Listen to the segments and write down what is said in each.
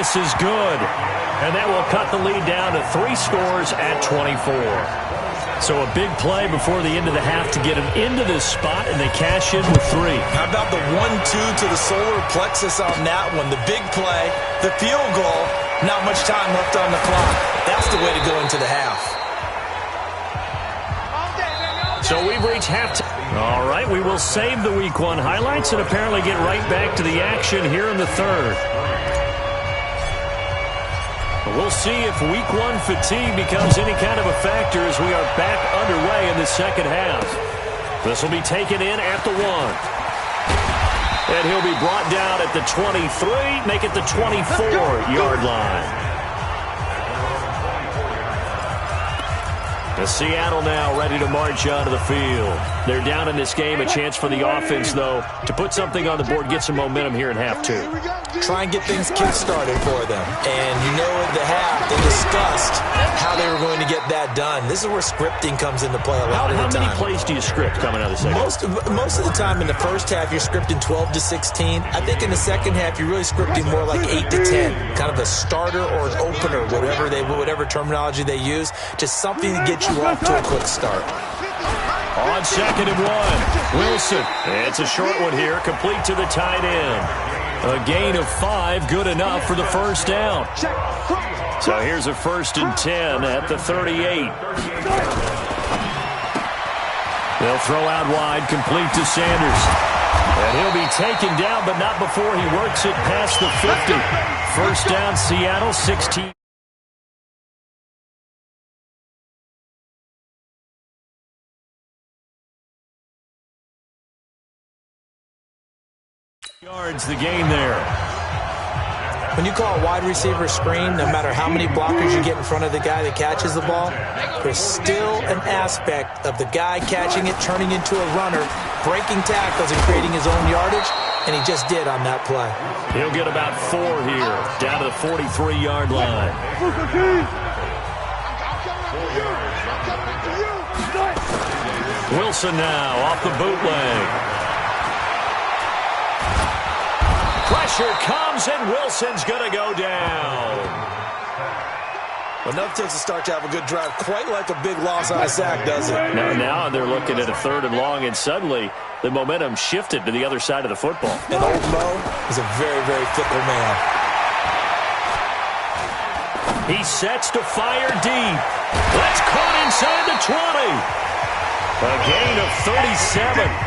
this is good. And that will cut the lead down to 3 scores at 24. So a big play before the end of the half to get them into this spot, and they cash in with 3. How about the 1-2 to the solar plexus on that one? The big play, the field goal, not much time left on the clock. That's the way to go into the half. So we've reached halftime. All right, we will save the Week 1 highlights and apparently get right back to the action here in the third. We'll see if Week 1 fatigue becomes any kind of a factor as we are back underway in the second half. This will be taken in at the 1. And he'll be brought down at the 23, make it the 24-yard line. Seattle now ready to march onto the field. They're down in this game. A chance for the offense, though, to put something on the board, get some momentum here in half 2. Try and get things kick-started for them. And you know at the half, they discussed how they were going to get that done. This is where scripting comes into play a lot of the time. How many plays do you script coming out of the second half? Most of the time in the first half, you're scripting 12 to 16. I think in the second half, you're really scripting more like 8 to 10. Kind of a starter or an opener, whatever terminology they use. Just something to get you off to a quick start. On 2nd and 1, Wilson. It's a short one here, complete to the tight end. A gain of 5, good enough for the first down. So here's a 1st and 10 at the 38. They'll throw out wide, complete to Sanders. And he'll be taken down, but not before he works it past the 50. First down, Seattle, 16. Yards the gain there. When you call a wide receiver screen, no matter how many blockers you get in front of the guy that catches the ball, there's still an aspect of the guy catching it, turning into a runner, breaking tackles and creating his own yardage, and he just did on that play. He'll get about 4 here, down to the 43-yard line. Wilson now off the bootleg. Pressure comes, and Wilson's going to go down. Enough takes a start to have a good drive, quite like a big loss on a sack, does it? Now they're looking at a 3rd and long, and suddenly the momentum shifted to the other side of the football. And old Mo is a very, very fickle man. He sets to fire deep. That's caught inside the 20. A gain of 37.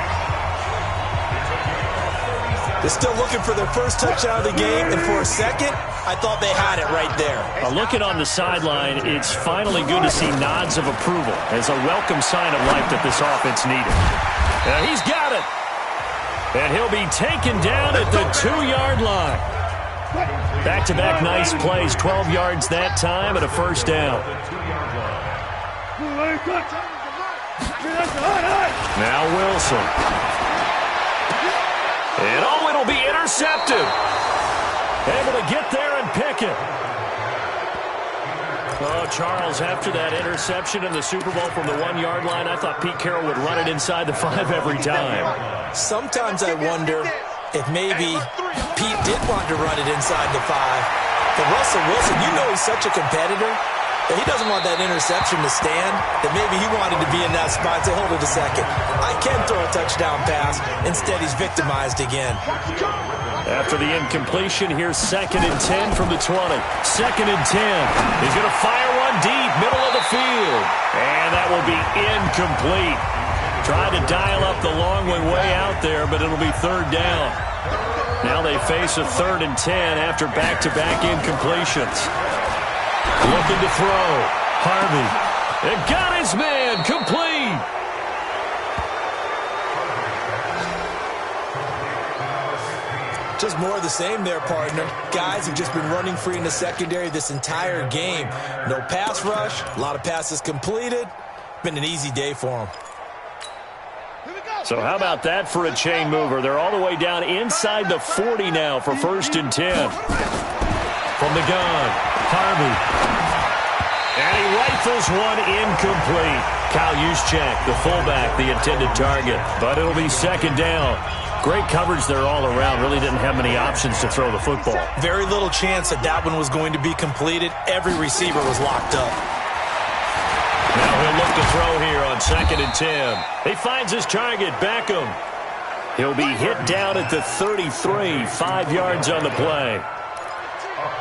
They're still looking for their first touchdown of the game, and for a second, I thought they had it right there. Looking on the sideline, it's finally good to see nods of approval as a welcome sign of life that this offense needed. He's got it. And he'll be taken down at the 2-yard line. Back-to-back nice plays, 12 yards that time and a first down. Now Wilson. And it'll be intercepted. Able to get there and pick it. Oh, Charles, after that interception in the Super Bowl from the 1-yard line, I thought Pete Carroll would run it inside the 5 every time. Sometimes I wonder if maybe Pete did want to run it inside the 5. But Russell Wilson, you know he's such a competitor that he doesn't want that interception to stand, that maybe he wanted to be in that spot and say, hold it a second. I can throw a touchdown pass. Instead, he's victimized again. After the incompletion, here's 2nd and 10 from the 20. 2nd and 10. He's going to fire one deep, middle of the field. And that will be incomplete. Tried to dial up the long way out there, but it'll be 3rd down. Now they face a 3rd and 10 after back-to-back incompletions. Looking to throw. Harvey. And got his man. Complete. Just more of the same there, partner. Guys have just been running free in the secondary this entire game. No pass rush. A lot of passes completed. Been an easy day for them. So how about that for a chain mover? They're all the way down inside the 40 now for 1st and 10. From the gun, Harvey. And he rifles one incomplete. Kyle Juszczyk, the fullback, the intended target. But it'll be 2nd down. Great coverage there all around. Really didn't have many options to throw the football. Very little chance that one was going to be completed. Every receiver was locked up. Now he'll look to throw here on 2nd and 10. He finds his target, Beckham. He'll be hit down at the 33, 5 yards on the play.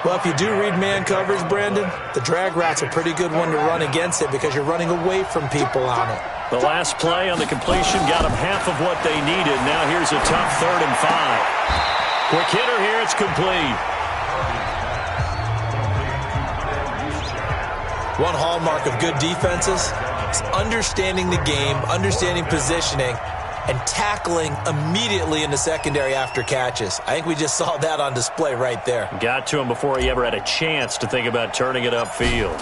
Well, if you do read man coverage, Brandon, the drag route's a pretty good one to run against it because you're running away from people on it. The last play on the completion got them half of what they needed. Now here's a tough 3rd and 5. Quick hitter here, it's complete. One hallmark of good defenses is understanding the game, understanding positioning, and tackling immediately in the secondary after catches. I think we just saw that on display right there. Got to him before he ever had a chance to think about turning it upfield.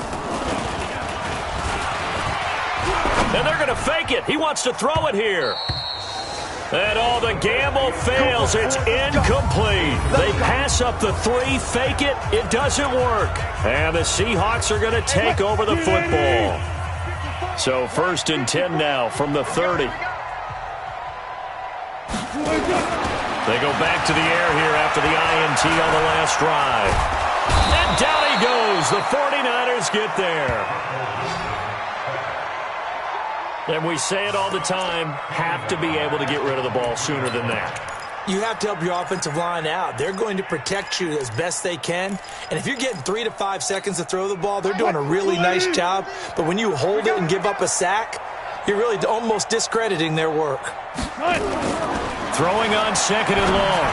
And they're going to fake it. He wants to throw it here. And the gamble fails. It's incomplete. They pass up the 3, fake it. It doesn't work. And the Seahawks are going to take over the football. So 1st and 10 now from the 30. They go back to the air here after the INT on the last drive. And down he goes. The 49ers get there. And we say it all the time, have to be able to get rid of the ball sooner than that. You have to help your offensive line out. They're going to protect you as best they can. And if you're getting 3 to 5 seconds to throw the ball, they're doing a really nice job. But when you hold it and give up a sack, you're really almost discrediting their work. Throwing on 2nd and long.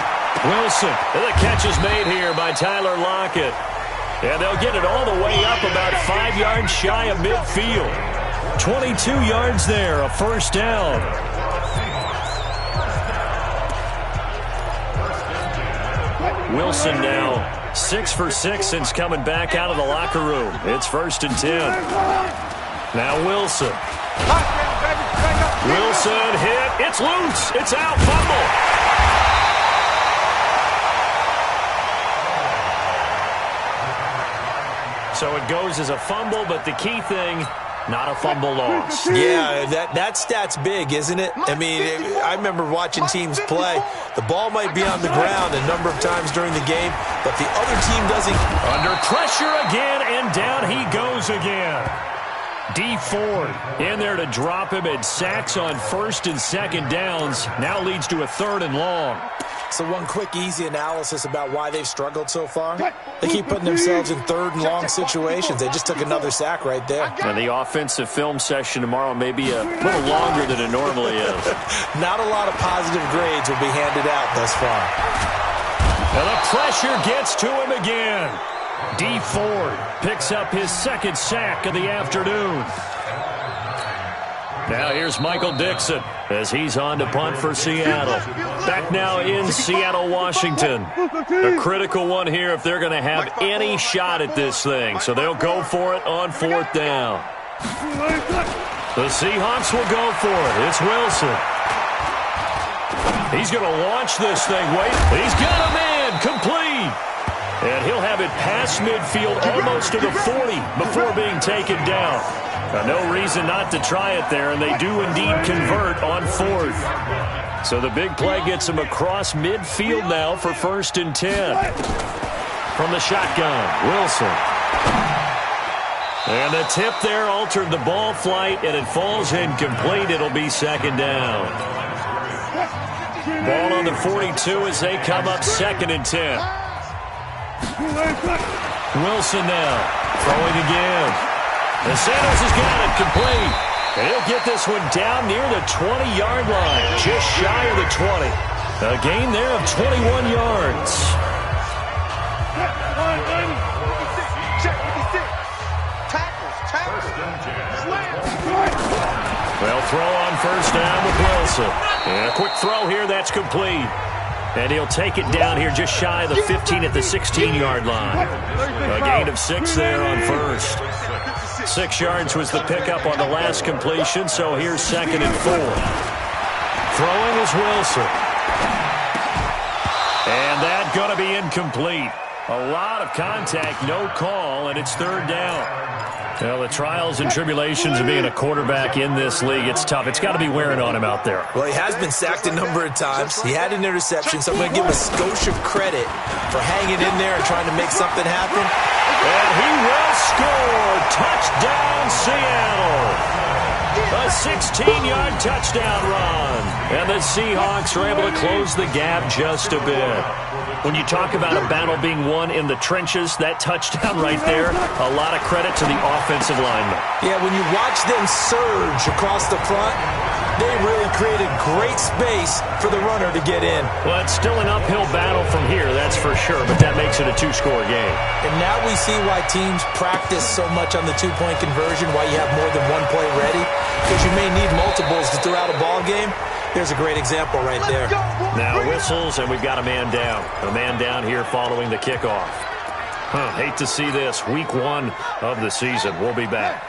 Wilson. And the catch is made here by Tyler Lockett. And they'll get it all the way up about 5 yards shy of midfield. 22 yards there, a 1st down. Wilson now 6 for 6 since coming back out of the locker room. It's 1st and 10. Now Wilson. Wilson hit. It's loose. It's out. Fumble. So it goes as a fumble, but the key thing, not a fumble loss. Yeah, that stat's big, isn't it? I mean, I remember watching teams play. The ball might be on the ground a number of times during the game, but the other team doesn't. Under pressure again, and down he goes again. D Ford in there to drop him, and sacks on 1st and 2nd downs. Now leads to a 3rd and long. So one quick, easy analysis about why they've struggled so far. They keep putting themselves in 3rd and long situations. They just took another sack right there. And the offensive film session tomorrow may be a little longer than it normally is. Not a lot of positive grades will be handed out thus far. And the pressure gets to him again. D Ford picks up his 2nd sack of the afternoon. Now here's Michael Dixon as he's on to punt for Seattle. Back now in Seattle, Washington. A critical one here if they're going to have any shot at this thing. So they'll go for it on 4th down. The Seahawks will go for it. It's Wilson. He's going to launch this thing. Wait, he's got him in. Complete. And he'll have it past midfield almost to the 40 before being taken down. No reason not to try it there, and they do indeed convert on 4th. So the big play gets him across midfield now for 1st and 10. From the shotgun, Wilson. And the tip there altered the ball flight, and it falls incomplete. It'll be 2nd down. Ball on the 42 as they come up 2nd and 10. Wilson now throwing again. And Sanders has got it complete. And he'll get this one down near the 20-yard line, just shy of the 20. A gain there of 21 yards. They'll throw on 1st down with Wilson. And a quick throw here, that's complete. And he'll take it down here just shy of the 15 at the 16-yard line. A gain of 6 there on 1st. 6 yards was the pickup on the last completion, so here's 2nd and 4. Throwing is Wilson. And that's going to be incomplete. A lot of contact, no call, and it's 3rd down. Well, the trials and tribulations of being a quarterback in this league, it's tough. It's got to be wearing on him out there. Well, he has been sacked a number of times. He had an interception, so I'm going to give him a skosh of credit for hanging in there and trying to make something happen. And he will score. Touchdown, Seattle. A 16-yard touchdown run. And the Seahawks are able to close the gap just a bit. When you talk about a battle being won in the trenches, that touchdown right there, a lot of credit to the offensive linemen. Yeah, when you watch them surge across the front, they really created great space for the runner to get in. Well, it's still an uphill battle from here, that's for sure, but that makes it a two-score game. And now we see why teams practice so much on the two-point conversion, why you have more than one play ready, because you may need multiples to throw out a ball game. There's a great example right there. Now whistles, and we've got a man down. A man down here following the kickoff. Hate to see this. Week 1 of the season. We'll be back.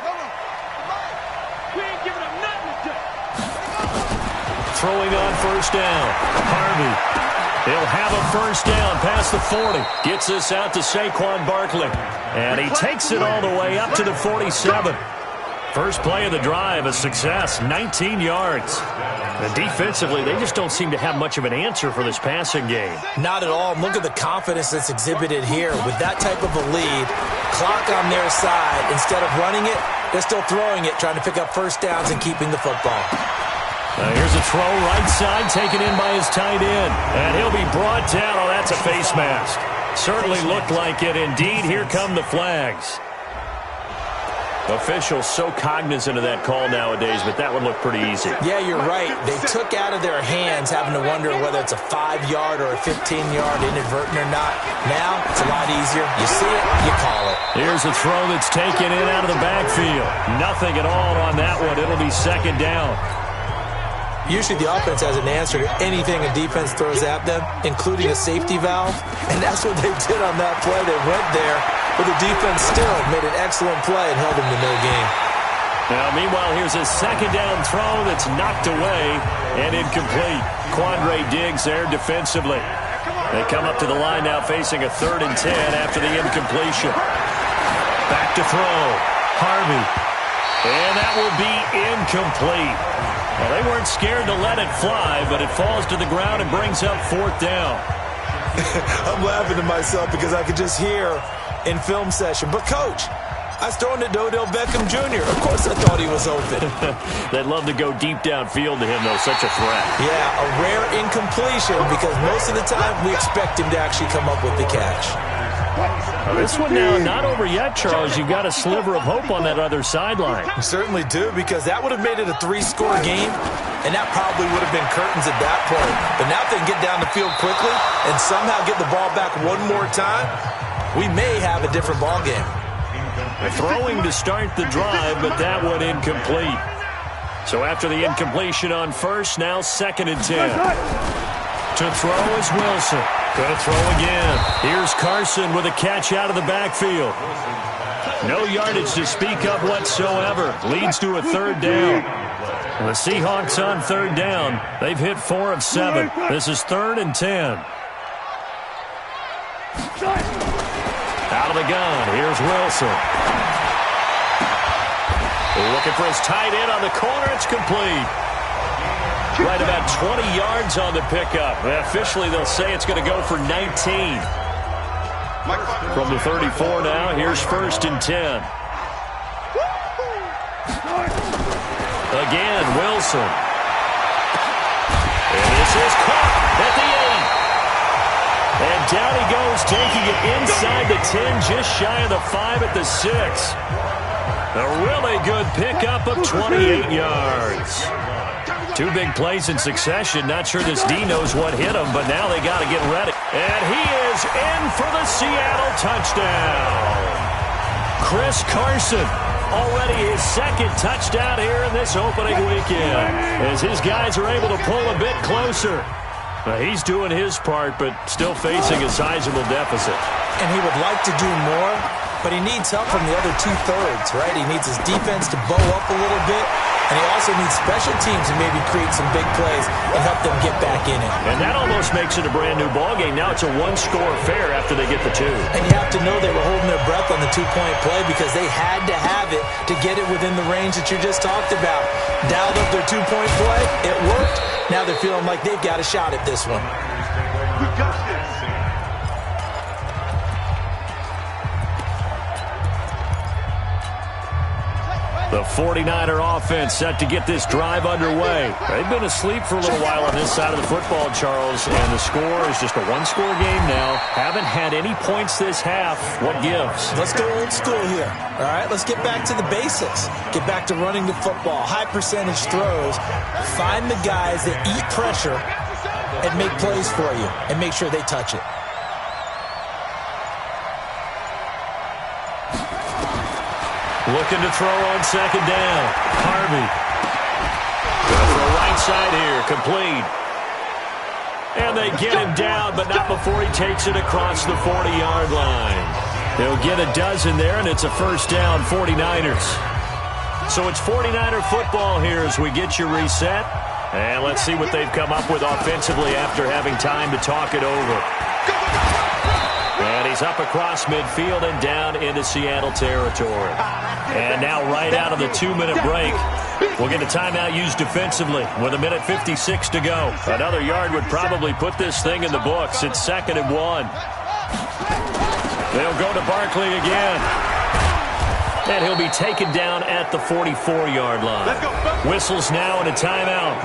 Throwing on first down. Harvey. He'll have a first down past the 40. Gets this out to Saquon Barkley. And he takes it all the way up to the 47. First play of the drive, a success, 19 yards. And defensively, they just don't seem to have much of an answer for this passing game. Not at all. Look at the confidence that's exhibited here. With that type of a lead, clock on their side, instead of running it, they're still throwing it, trying to pick up first downs and keeping the football. Here's a throw right side, taken in by his tight end. And he'll be brought down. Oh, that's a face mask. Certainly looked like it. Indeed, here come the flags. Officials so cognizant of that call nowadays, but that would look pretty easy. Yeah, you're right. They took out of their hands having to wonder whether it's a 5-yard or a 15-yard inadvertent or not. Now, it's a lot easier. You see it, you call it. Here's a throw that's taken in out of the backfield. Nothing at all on that one. It'll be second down. Usually the offense has an answer to anything a defense throws at them, including a safety valve. And that's what they did on that play. They went there, but the defense still made an excellent play and held them to no gain. Now, meanwhile, here's a second down throw that's knocked away and incomplete. Quandre Diggs there defensively. They come up to the line now facing a 3rd and 10 after the incompletion. Back to throw. Harvey. And that will be incomplete. Well, they weren't scared to let it fly, but it falls to the ground and brings up 4th down. I'm laughing to myself because I could just hear in film session, but coach, I was throwing it to Odell Beckham Jr. Of course I thought he was open. They'd love to go deep downfield to him, though. Such a threat. Yeah, a rare incompletion because most of the time we expect him to actually come up with the catch. This one now not over yet, Charles. You've got a sliver of hope on that other sideline. You certainly do, because that would have made it a 3-score game, and that probably would have been curtains at that point. But now if they can get down the field quickly and somehow get the ball back one more time, we may have a different ball game. Throwing to start the drive, but that one incomplete. So after the incompletion on first, now 2nd and 10. To throw is Wilson. Going to throw again. Here's Carson with a catch out of the backfield. No yardage to speak of whatsoever. Leads to a 3rd down. The Seahawks on 3rd down. They've hit 4 of 7. This is 3rd and 10. Out of the gun. Here's Wilson. Looking for his tight end on the corner. It's complete. Right about 20 yards on the pickup. Officially, they'll say it's going to go for 19. From the 34 now, here's 1st and 10. Again, Wilson. And this is caught at the 8. And down he goes, taking it inside the 10, just shy of the 5 at the 6. A really good pickup of 28 yards. 2 big plays in succession. Not sure this D knows what hit him, but now they got to get ready. And he is in for the Seattle touchdown. Chris Carson, already his 2nd touchdown here in this opening weekend, as his guys are able to pull a bit closer. He's doing his part, but still facing a sizable deficit. And he would like to do more, but he needs help from the other 2/3, right? He needs his defense to bow up a little bit, and he also needs special teams to maybe create some big plays and help them get back in it. And that almost makes it a brand-new ballgame. Now it's a 1-score affair after they get the 2. And you have to know they were holding their breath both on the two-point play because they had to have it to get it within the range that you just talked about. Dialed up their two-point play. It worked. Now they're feeling like they've got a shot at this one. We got this. The 49er offense set to get this drive underway. They've been asleep for a little while on this side of the football, Charles, and the score is just a one-score game now. Haven't had any points this half. What gives? Let's go old school here. All right, let's get back to the basics. Get back to running the football, high-percentage throws. Find the guys that eat pressure and make plays for you and make sure they touch it. Looking to throw on second down. Harvey. Going for a right side here. Complete. And they get him down, but not before he takes it across the 40-yard line. They'll get a dozen there, and it's a first down, 49ers. So it's 49er football here as we get you reset. And let's see what they've come up with offensively after having time to talk it over. And he's up across midfield and down into Seattle territory. And now right out of the 2-minute break, we'll get a timeout used defensively with 1:56 to go. Another yard would probably put this thing in the books. It's 2nd and 1. They'll go to Barkley again. And he'll be taken down at the 44-yard line. Whistles now and a timeout.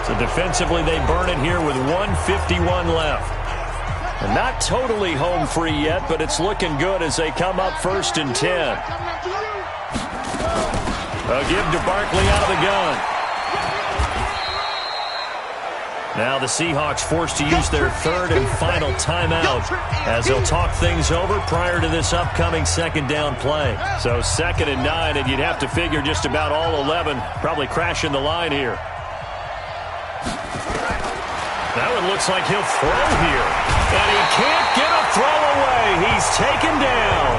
So defensively they burn it here with 1:51 left. Not totally home free yet, but it's looking good as they come up 1st and 10. A give to Barkley out of the gun. Now the Seahawks forced to use their 3rd and final timeout as they'll talk things over prior to this upcoming 2nd down play. So 2nd and 9, and you'd have to figure just about all 11 probably crashing the line here. That one looks like he'll throw here. And he can't get a throw away. He's taken down.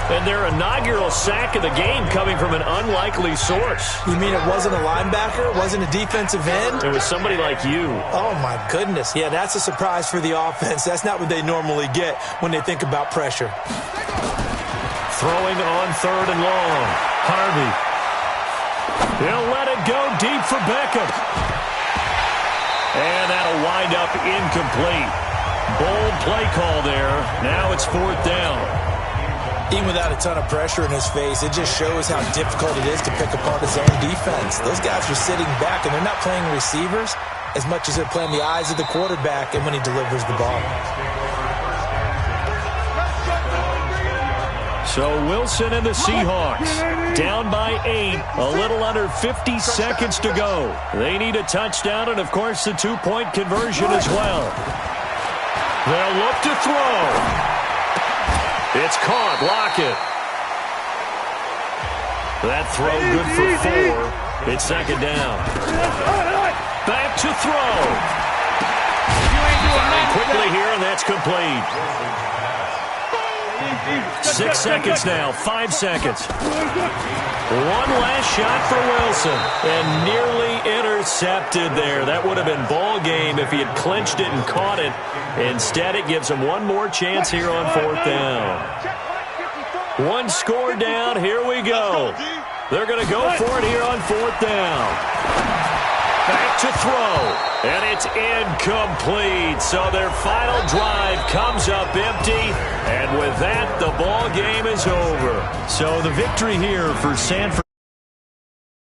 And their inaugural sack of the game coming from an unlikely source. You mean it wasn't a linebacker? It wasn't a defensive end? It was somebody like you. Oh, my goodness. Yeah, that's a surprise for the offense. That's not what they normally get when they think about pressure. Throwing on 3rd and long. Harvey. He'll let it go deep for Beckham. And that'll wind up incomplete. Bold play call there. Now it's 4th down. Even without a ton of pressure in his face, it just shows how difficult it is to pick apart his own defense. Those guys are sitting back, and they're not playing receivers as much as they're playing the eyes of the quarterback and when he delivers the ball. So Wilson and the Seahawks down by 8, a little under 50 seconds to go. They need a touchdown and, of course, the 2-point conversion as well. They'll look to throw. It's caught. Lockett. That throw good for 4. It's 2nd down. Back to throw. Firing quickly here, and that's complete. 6 seconds now. 5 seconds. One last shot for Wilson. And nearly intercepted there. That would have been ball game if he had clinched it and caught it. Instead, it gives him one more chance here on 4th down. One score down. Here we go. They're going to go for it here on 4th down. Back to throw. And it's incomplete. So their final drive comes up empty. And with that, the ball game is over. So the victory here for San Francisco.